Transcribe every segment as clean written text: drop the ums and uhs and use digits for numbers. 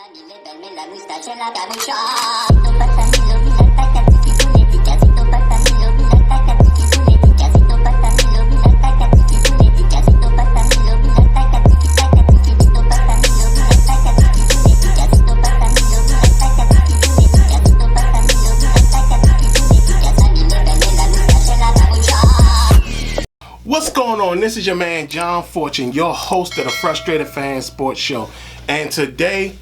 Mamile, belle, la moustache et la capucha. Sito patamilo, vilata, katiki, bunetica. Sito patamilo, vilata, katiki, bunetica. Sito patamilo, vilata, katiki, bunetica. Sito patamilo, vilata, katiki, takatiki. Sito patamilo, vilata, katiki, bunetica. Sito patamilo, vilata, katiki, bunetica. Sito patamilo, vilata, katiki, bunetica. Mamile, belle, la moustache et la capucha. What's going on? This is your man John Fortune, your host of the Frustrated Fan Sports Show. And today,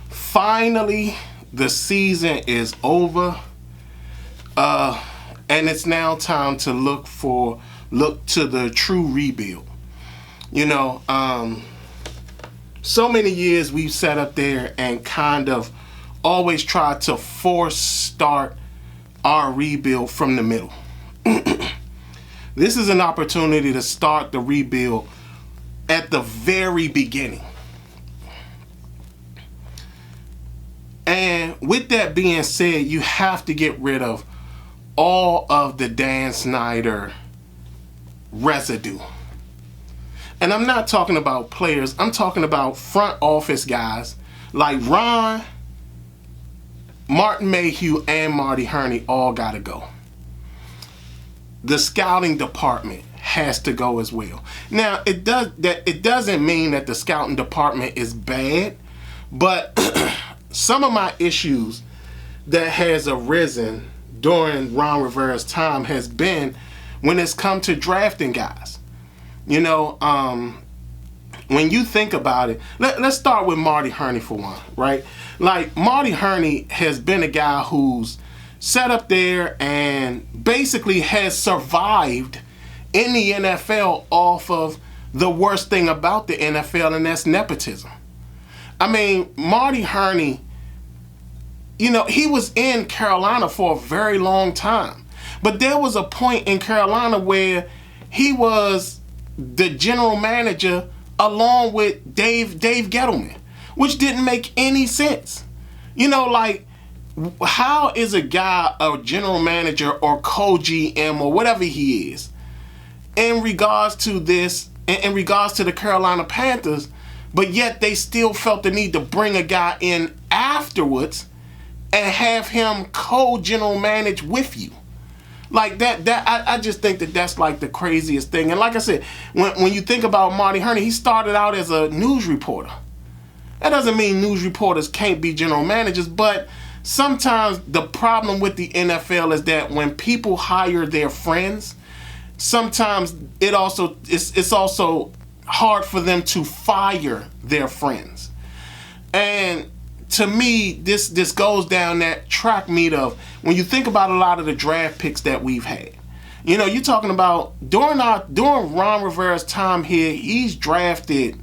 finally, the season is over. And it's now time to look to the true rebuild. You know, so many years we've sat up there and kind of always tried to force start our rebuild from the middle. This is an opportunity to start the rebuild at the very beginning. And with that being said, you have to get rid of all of the Dan Snyder residue. And I'm not talking about players, I'm talking about front office guys like Ron, Martin Mayhew, and Marty Hurney all gotta go. The scouting department has to go as well. Now, it doesn't mean that the scouting department is bad, but some of my issues that has arisen during Ron Rivera's time has been when it's come to drafting guys. You know, when you think about it, let's start with Marty Hurney for one, right? Like, Marty Hurney has been a guy who's sat up there and basically has survived in the NFL off of the worst thing about the NFL, and that's nepotism. I mean, Marty Hurney, you know, he was in Carolina for a very long time. But there was a point in Carolina where he was the general manager along with Dave Gettleman, which didn't make any sense. You know, like, how is a guy a general manager or co-GM or whatever he is in regards to this, in regards to the Carolina Panthers, but yet they still felt the need to bring a guy in afterwards and have him co-general manage with you? Like I just think that that's like the craziest thing. And like I said, when you think about Marty Hurney, he started out as a news reporter. That doesn't mean news reporters can't be general managers, but sometimes the problem with the NFL is that when people hire their friends, sometimes it's also hard for them to fire their friends. And to me, this goes down that track meet of when you think about a lot of the draft picks that we've had. You know, you're talking about during Ron Rivera's time here, he's drafted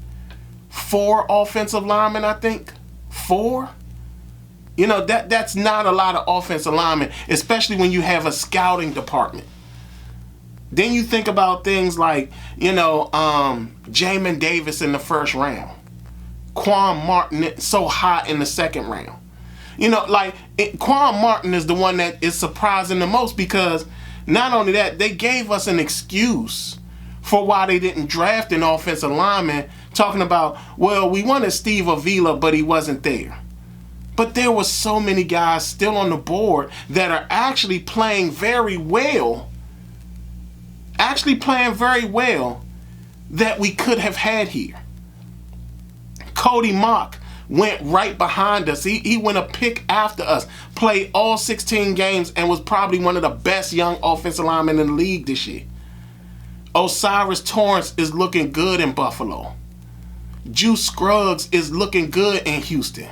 4 offensive linemen, I think. 4? You know, that's not a lot of offensive linemen, especially when you have a scouting department. Then you think about things like, you know, Jamin Davis in the first round. Quan Martin so high in the second round. You know, like, Quan Martin is the one that is surprising the most, because not only that, they gave us an excuse for why they didn't draft an offensive lineman, talking about, well, we wanted Steve Avila, but he wasn't there. But there were so many guys still on the board that are actually playing very well, that we could have had here. Cody Mock went right behind us. He went a pick after us, played all 16 games, and was probably one of the best young offensive linemen in the league this year. Osiris Torrance is looking good in Buffalo. Juice Scruggs is looking good in Houston.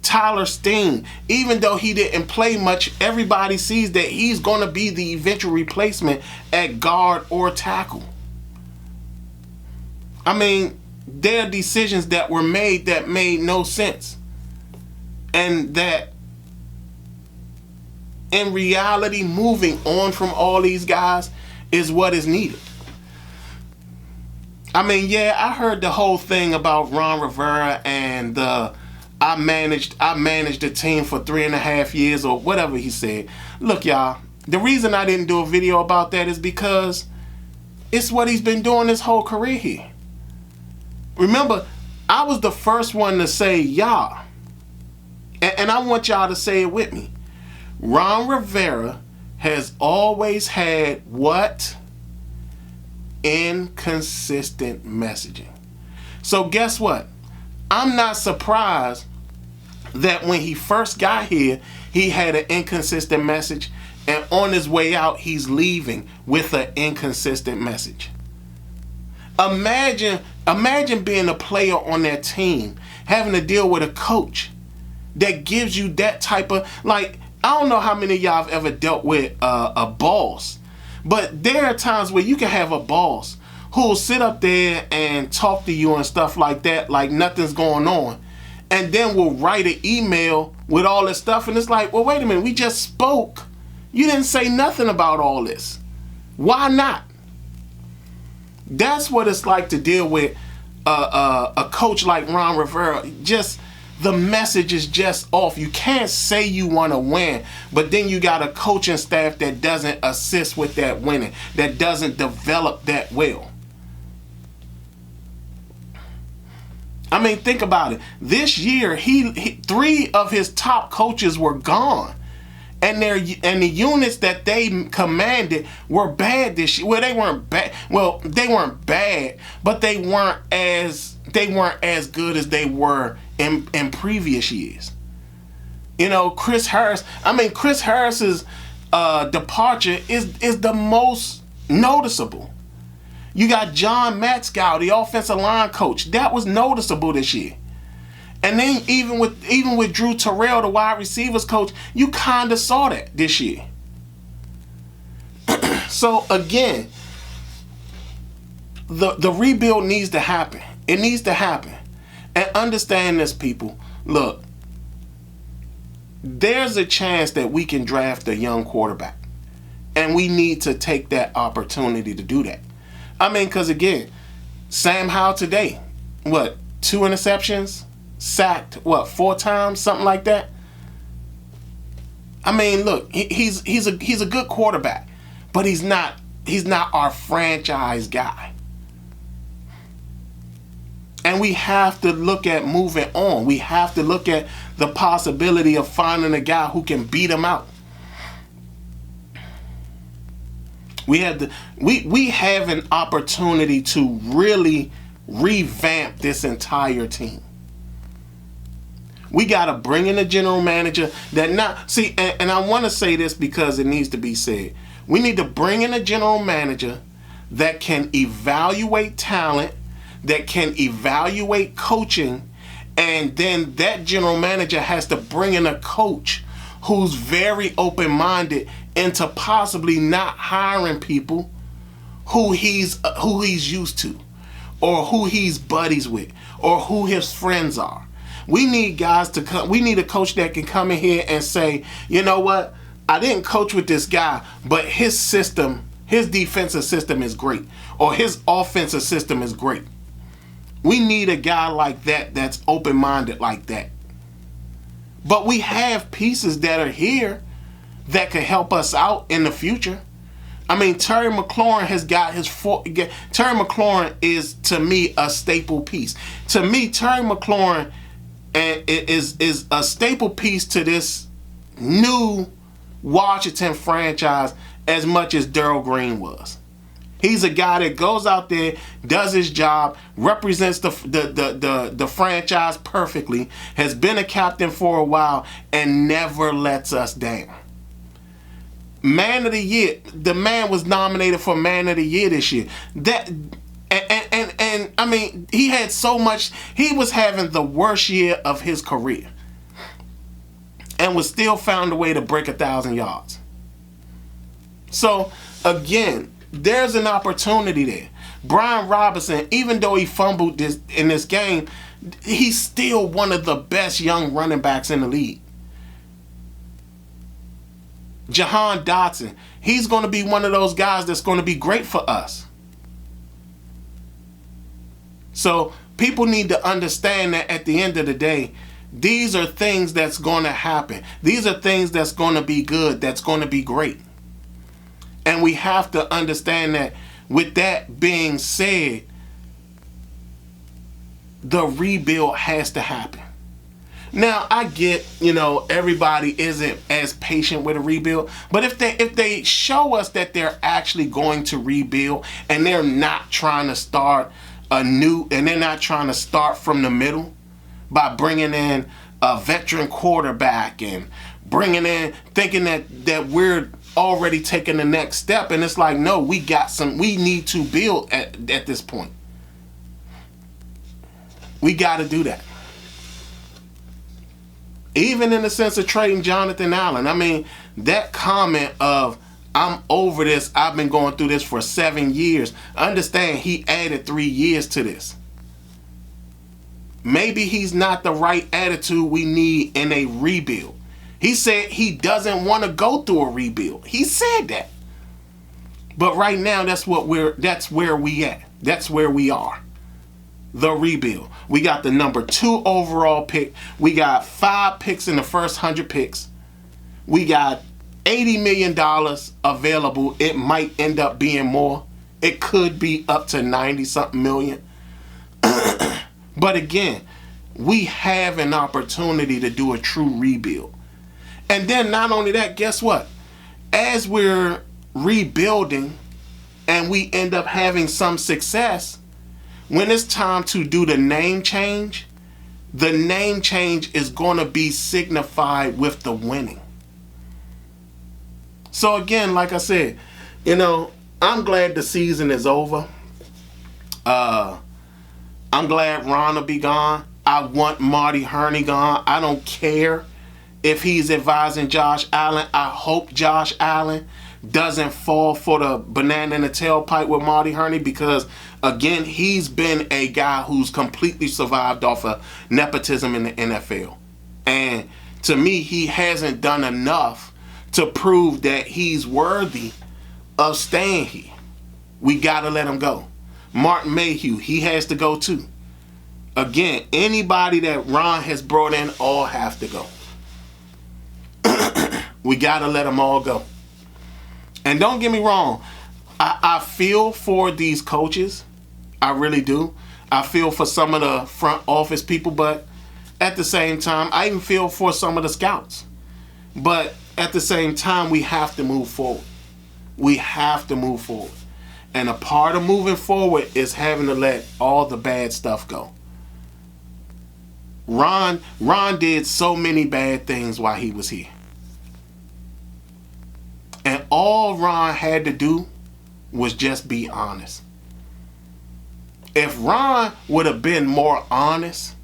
Tyler Steen, even though he didn't play much, everybody sees that he's going to be the eventual replacement at guard or tackle. I mean, there are decisions that were made that made no sense. And that, in reality, moving on from all these guys is what is needed. I mean, yeah, I heard the whole thing about Ron Rivera and I managed the team for 3.5 years or whatever he said. Look, y'all, the reason I didn't do a video about that is because it's what he's been doing his whole career here. Remember, I was the first one to say y'all. And I want y'all to say it with me. Ron Rivera has always had what? Inconsistent messaging. So guess what? I'm not surprised that when he first got here, he had an inconsistent message, and on his way out, he's leaving with an inconsistent message. Imagine being a player on that team, having to deal with a coach that gives you that type of, like, I don't know how many of y'all have ever dealt with a boss, but there are times where you can have a boss who'll sit up there and talk to you and stuff like that, like nothing's going on, and then will write an email with all this stuff, and it's like, well, wait a minute, we just spoke. You didn't say nothing about all this. Why not? That's what it's like to deal with a coach like Ron Rivera. Just the message is just off. You can't say you want to win, but then you got a coaching staff that doesn't assist with that winning, that doesn't develop that well. I mean, think about it. This year, he 3 of his top coaches were gone. And the units that they commanded were bad this year. Well, they weren't bad. Well, they weren't bad, but they weren't as good as they were in previous years. You know, Chris Harris. I mean, Chris Harris's departure is the most noticeable. You got John Matskow, the offensive line coach. That was noticeable this year. And then even with Drew Terrell, the wide receivers coach, you kind of saw that this year. So again, the rebuild needs to happen. It needs to happen. And understand this, people. Look, there's a chance that we can draft a young quarterback. And we need to take that opportunity to do that. I mean, because again, Sam Howell today, 2 interceptions? Sacked 4 times, something like that. I mean, look, he's a good quarterback, but he's not our franchise guy. And we have to look at moving on. We have to look at the possibility of finding a guy who can beat him out. We have an opportunity to really revamp this entire team. We got to bring in a general manager that and I want to say this because it needs to be said. We need to bring in a general manager that can evaluate talent, that can evaluate coaching, and then that general manager has to bring in a coach who's very open-minded into possibly not hiring people who he's used to, or who he's buddies with, or who his friends are. We need guys to come. We need a coach that can come in here and say, you know what? I didn't coach with this guy, but his system, his defensive system is great, or his offensive system is great. We need a guy like that that's open-minded like that. But we have pieces that are here that could help us out in the future. I mean, Terry McLaurin has got Terry McLaurin is, to me, a staple piece. To me, Terry McLaurin is a staple piece to this new Washington franchise as much as Darryl Green was. He's a guy that goes out there, does his job, represents the franchise perfectly, has been a captain for a while, and never lets us down. Man of the Year, the man was nominated for Man of the Year this year. And I mean, he had so much. He was having the worst year of his career, and was still found a way to break 1,000 yards. So again, there's an opportunity there. Brian Robinson, even though he fumbled in this game, he's still one of the best young running backs in the league. Jahan Dotson, he's going to be one of those guys that's going to be great for us. So people need to understand that at the end of the day, these are things that's going to happen. These are things that's going to be good, that's going to be great. And we have to understand that. With that being said, the rebuild has to happen. Now, I get, everybody isn't as patient with a rebuild, but if they show us that they're actually going to rebuild and they're not trying to start anew and they're not trying to start from the middle by bringing in a veteran quarterback and thinking that we're already taking the next step, and it's like, no, we need to build at this point. We got to do that. Even in the sense of trading Jonathan Allen. I mean, that comment of, I'm over this, I've been going through this for 7 years. Understand, he added 3 years to this. Maybe he's not the right attitude we need in a rebuild. He said he doesn't want to go through a rebuild. He said that. But right now, that's where we at. That's where we are. The rebuild. We got the number 2 overall pick. We got 5 picks in the first 100 picks. We got $80 million available. It might end up being more. It could be up to 90-something million. But again, we have an opportunity to do a true rebuild. And then not only that, guess what? As we're rebuilding and we end up having some success, when it's time to do the name change is going to be signified with the winning. So again, like I said, I'm glad the season is over. I'm glad Ron will be gone. I want Marty Hurney gone. I don't care if he's advising Josh Allen. I hope Josh Allen doesn't fall for the banana in the tailpipe with Marty Hurney, because again, he's been a guy who's completely survived off of nepotism in the NFL. And to me, he hasn't done enough to prove that he's worthy of staying here. We got to let him go. Martin Mayhew, he has to go too. Again, anybody that Ron has brought in all have to go. We got to let them all go. And don't get me wrong, I feel for these coaches. I really do. I feel for some of the front office people, but at the same time, I even feel for some of the scouts. But at the same time, we have to move forward. We have to move forward. And a part of moving forward is having to let all the bad stuff go. Ron did so many bad things while he was here. And all Ron had to do was just be honest. If Ron would have been more honest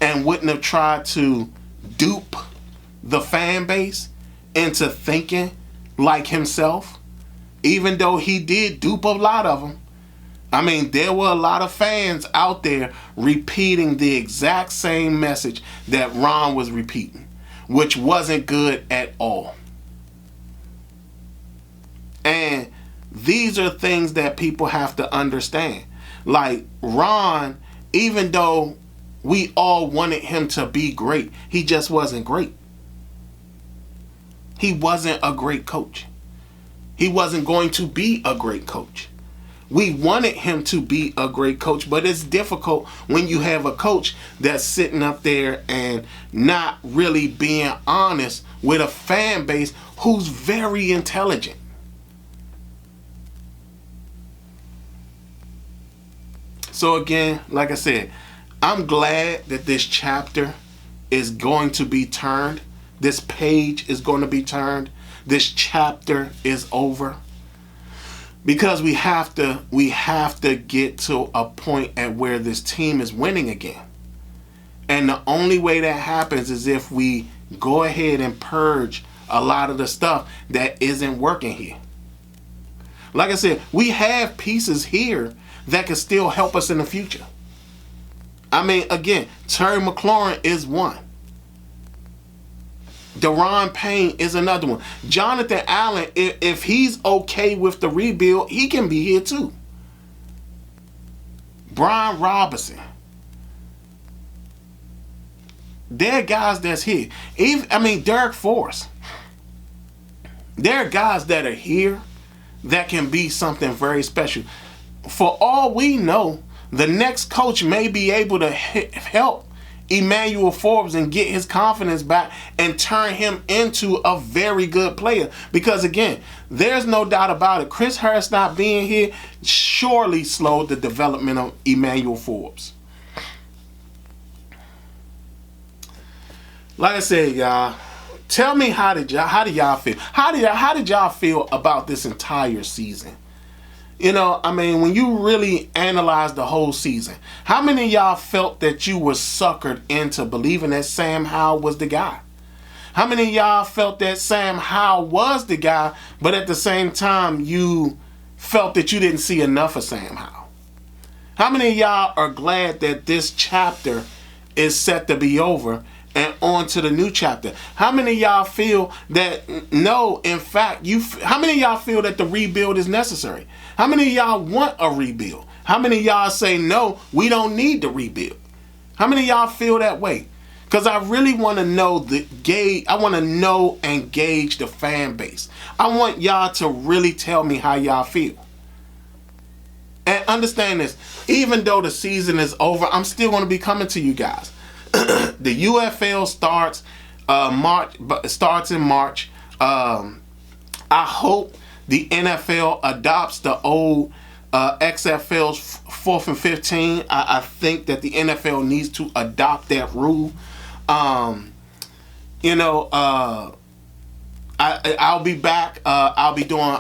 and wouldn't have tried to dupe the fan base into thinking like himself, even though he did dupe a lot of them, I mean, there were a lot of fans out there repeating the exact same message that Ron was repeating, which wasn't good at all. And these are things that people have to understand. Like Ron, even though we all wanted him to be great, he just wasn't great. He wasn't a great coach. He wasn't going to be a great coach. We wanted him to be a great coach, but it's difficult when you have a coach that's sitting up there and not really being honest with a fan base who's very intelligent. So again, like I said, I'm glad that this chapter is going to be turned. This page is going to be turned. This chapter is over. Because we have to get to a point at where this team is winning again. And the only way that happens is if we go ahead and purge a lot of the stuff that isn't working here. Like I said, we have pieces here that can still help us in the future. I mean, again, Terry McLaurin is one. Daron Payne is another one. Jonathan Allen, if he's okay with the rebuild, he can be here too. Brian Robinson. There are guys that's here. Derek Forrest. There are guys that are here that can be something very special. For all we know, the next coach may be able to help Emmanuel Forbes and get his confidence back and turn him into a very good player. Because again, there's no doubt about it, Chris Harris not being here surely slowed the development of Emmanuel Forbes. Like I said, y'all, tell me how did y'all feel? How did y'all feel about this entire season? You know, I mean, when you really analyze the whole season, how many of y'all felt that you were suckered into believing that Sam Howell was the guy? How many of y'all felt that Sam Howell was the guy, but at the same time you felt that you didn't see enough of Sam Howell? How many of y'all are glad that this chapter is set to be over and on to the new chapter? How many of y'all feel that no, in fact, how many of y'all feel that the rebuild is necessary? How many of y'all want a rebuild? How many of y'all say, no, we don't need to rebuild? How many of y'all feel that way? Because I really want to know I want to know and gauge the fan base. I want y'all to really tell me how y'all feel. And understand this, even though the season is over, I'm still going to be coming to you guys. The UFL starts in March. I hope the NFL adopts the old XFL's 4th and 15. I think that the NFL needs to adopt that rule. I'll be back. I'll be doing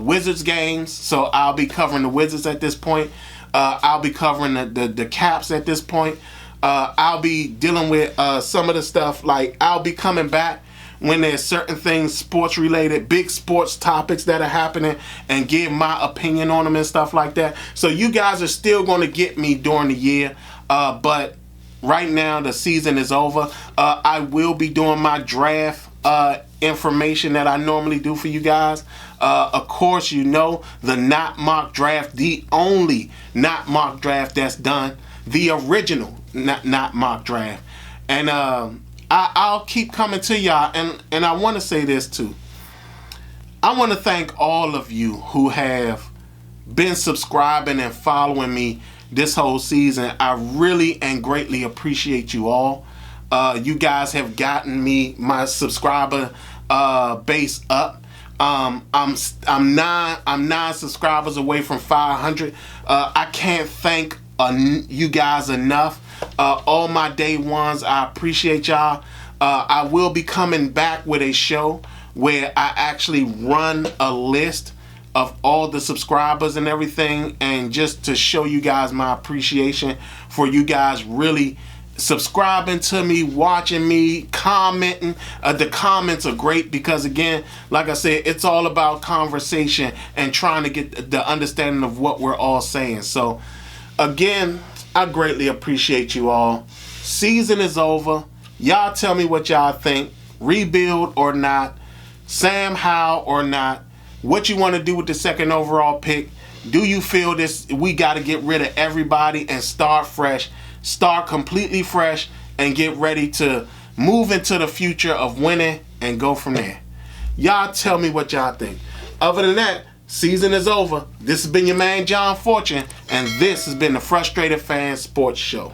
Wizards games, so I'll be covering the Wizards at this point. I'll be covering the Caps at this point. I'll be dealing with some of the stuff, like I'll be coming back when there's certain things sports related, big sports topics that are happening, and give my opinion on them and stuff like that. So you guys are still going to get me during the year, but right now the season is over. I will be doing my draft information that I normally do for you guys. Of course, you know, the not mock draft, the only not mock draft that's done, the original not mock draft. And I'll keep coming to y'all, and I want to say this too. I want to thank all of you who have been subscribing and following me this whole season. I really and greatly appreciate you all. You guys have gotten me my subscriber base up. I'm 9 subscribers away from 500. I can't thank you guys enough. All my day ones, I appreciate y'all. I will be coming back with a show where I actually run a list of all the subscribers and everything, and just to show you guys my appreciation for you guys really subscribing to me, watching me, commenting. The comments are great because, again, like I said, it's all about conversation and trying to get the understanding of what we're all saying. So again, I greatly appreciate you all. Season is over. Y'all tell me what y'all think. Rebuild or not. Sam Howell or not. What you want to do with the 2nd overall pick. Do you feel this? We got to get rid of everybody and start fresh. Start completely fresh and get ready to move into the future of winning and go from there. Y'all tell me what y'all think. Other than that, season is over. This has been your man, John Fortune, and this has been the Frustrated Fan Sports Show.